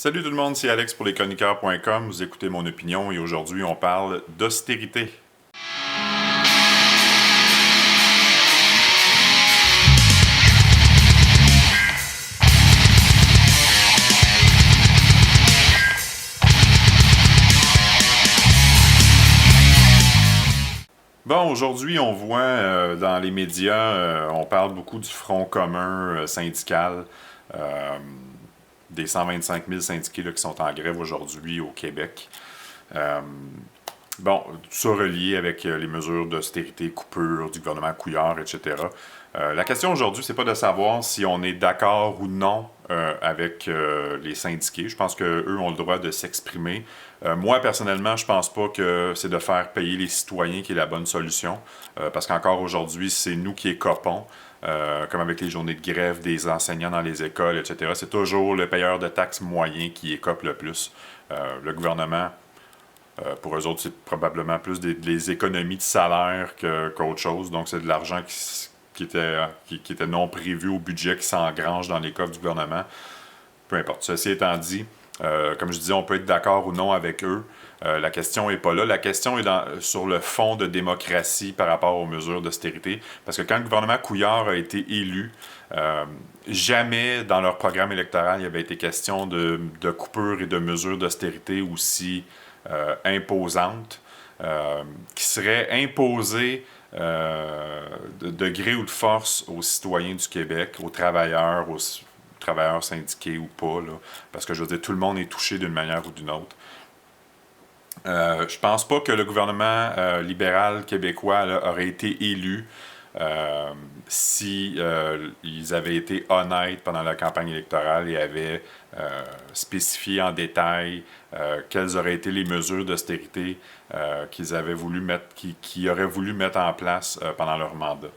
Salut tout le monde, c'est Alex pour leschroniqueurs.com. Vous écoutez mon opinion et aujourd'hui on parle d'austérité. Bon, aujourd'hui on voit dans les médias, on parle beaucoup du front commun syndical. euh, des 125 000 syndiqués là, qui sont en grève aujourd'hui au Québec. Euh, Bon, tout ça relié avec les mesures d'austérité, coupure du gouvernement Couillard, etc. La question aujourd'hui, c'est pas de savoir si on est d'accord ou non avec les syndiqués. Je pense qu'eux ont le droit de s'exprimer. Moi, personnellement, je pense pas que c'est de faire payer les citoyens qui est la bonne solution, parce qu'encore aujourd'hui, c'est nous qui écopons. Comme avec les journées de grève des enseignants dans les écoles, etc. C'est toujours le payeur de taxes moyen qui écope le plus. Le gouvernement, pour eux autres, c'est probablement plus des économies de salaire qu'autre chose. Donc, c'est de l'argent qui était non prévu au budget qui s'engrange dans les coffres du gouvernement. Peu importe. Ceci étant dit, comme je disais, on peut être d'accord ou non avec eux. La question n'est pas là. La question est sur le fond de démocratie par rapport aux mesures d'austérité. Parce que quand le gouvernement Couillard a été élu, jamais dans leur programme électoral il y avait été question de coupures et de mesures d'austérité aussi imposantes, qui seraient imposées de gré ou de force aux citoyens du Québec, aux travailleurs syndiqués ou pas, là, parce que je veux dire, tout le monde est touché d'une manière ou d'une autre. Je pense pas que le gouvernement libéral québécois là, aurait été élu si ils avaient été honnêtes pendant la campagne électorale et avaient spécifié en détail quelles auraient été les mesures d'austérité qu'ils avaient voulu mettre, qu'ils auraient voulu mettre en place pendant leur mandat.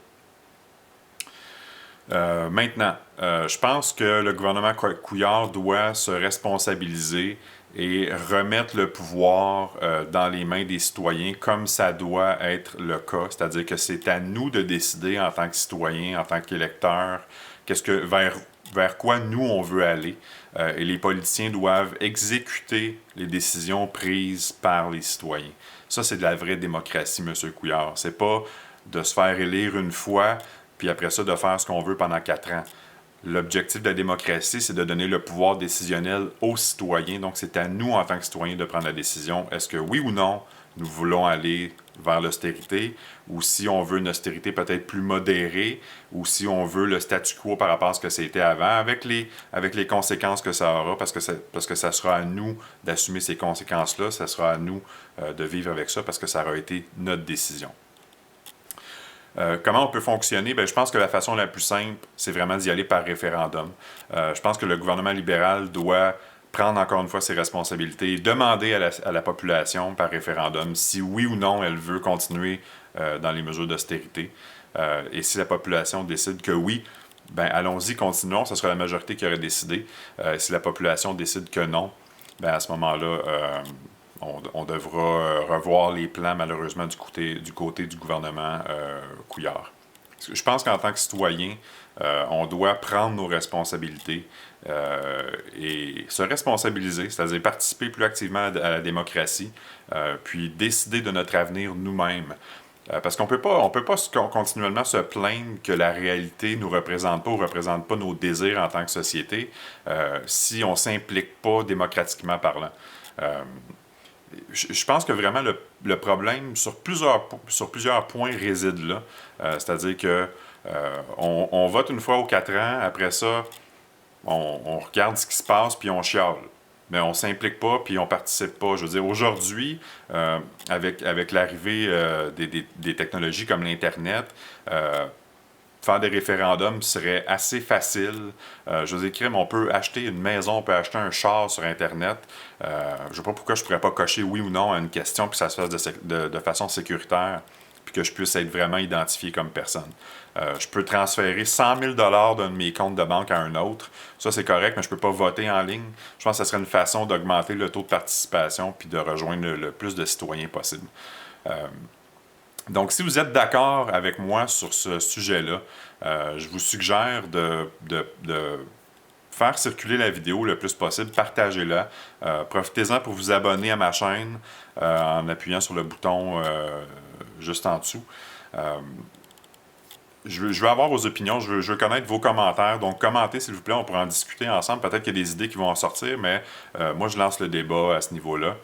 Maintenant, je pense que le gouvernement Couillard doit se responsabiliser et remettre le pouvoir dans les mains des citoyens comme ça doit être le cas. C'est-à-dire que c'est à nous de décider en tant que citoyens, en tant qu'électeurs, vers quoi nous on veut aller. Et les politiciens doivent exécuter les décisions prises par les citoyens. Ça, c'est de la vraie démocratie, M. Couillard. C'est pas de se faire élire une fois, puis après ça, de faire ce qu'on veut pendant 4 ans. L'objectif de la démocratie, c'est de donner le pouvoir décisionnel aux citoyens. Donc, c'est à nous, en tant que citoyens, de prendre la décision. Est-ce que oui ou non, nous voulons aller vers l'austérité, ou si on veut une austérité peut-être plus modérée, ou si on veut le statu quo par rapport à ce que c'était avant, avec les conséquences que ça aura, parce que ça sera à nous d'assumer ces conséquences-là, ça sera à nous de vivre avec ça, parce que ça aura été notre décision. Comment on peut fonctionner? Bien, je pense que la façon la plus simple, c'est vraiment d'y aller par référendum. Je pense que le gouvernement libéral doit prendre encore une fois ses responsabilités et demander à la population par référendum si oui ou non elle veut continuer dans les mesures d'austérité. Et si la population décide que oui, ben allons-y, continuons, ce sera la majorité qui aurait décidé. Si la population décide que non, ben à ce moment-là, on devra revoir les plans, malheureusement, du côté du gouvernement Couillard. Je pense qu'en tant que citoyen, on doit prendre nos responsabilités et se responsabiliser, c'est-à-dire participer plus activement à la démocratie, puis décider de notre avenir nous-mêmes. Parce qu'on peut pas continuellement se plaindre que la réalité nous représente pas ou représente pas nos désirs en tant que société si on s'implique pas démocratiquement parlant. Je pense que vraiment le problème sur plusieurs points réside là. C'est-à-dire que on vote une fois aux 4 ans, après ça, on regarde ce qui se passe, puis on chiale. Mais on ne s'implique pas, puis on ne participe pas. Je veux dire, aujourd'hui, avec l'arrivée des technologies comme l'Internet, faire des référendums serait assez facile. Je vous écris, on peut acheter une maison, on peut acheter un char sur Internet. Je ne sais pas pourquoi je ne pourrais pas cocher oui ou non à une question, puis que ça se fasse de façon sécuritaire, puis que je puisse être vraiment identifié comme personne. Je peux transférer 100 000 $ d'un de mes comptes de banque à un autre. Ça, c'est correct, mais je ne peux pas voter en ligne. Je pense que ce serait une façon d'augmenter le taux de participation puis de rejoindre le plus de citoyens possible. Donc, si vous êtes d'accord avec moi sur ce sujet-là, je vous suggère de faire circuler la vidéo le plus possible, partagez-la. Profitez-en pour vous abonner à ma chaîne en appuyant sur le bouton juste en dessous. Je veux avoir vos opinions, je veux connaître vos commentaires. Donc, commentez, s'il vous plaît, on pourra en discuter ensemble. Peut-être qu'il y a des idées qui vont en sortir, mais moi, je lance le débat à ce niveau-là.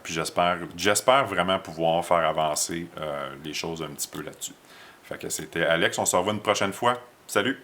Puis j'espère vraiment pouvoir faire avancer les choses un petit peu là-dessus. Fait que c'était Alex, on se revoit une prochaine fois. Salut!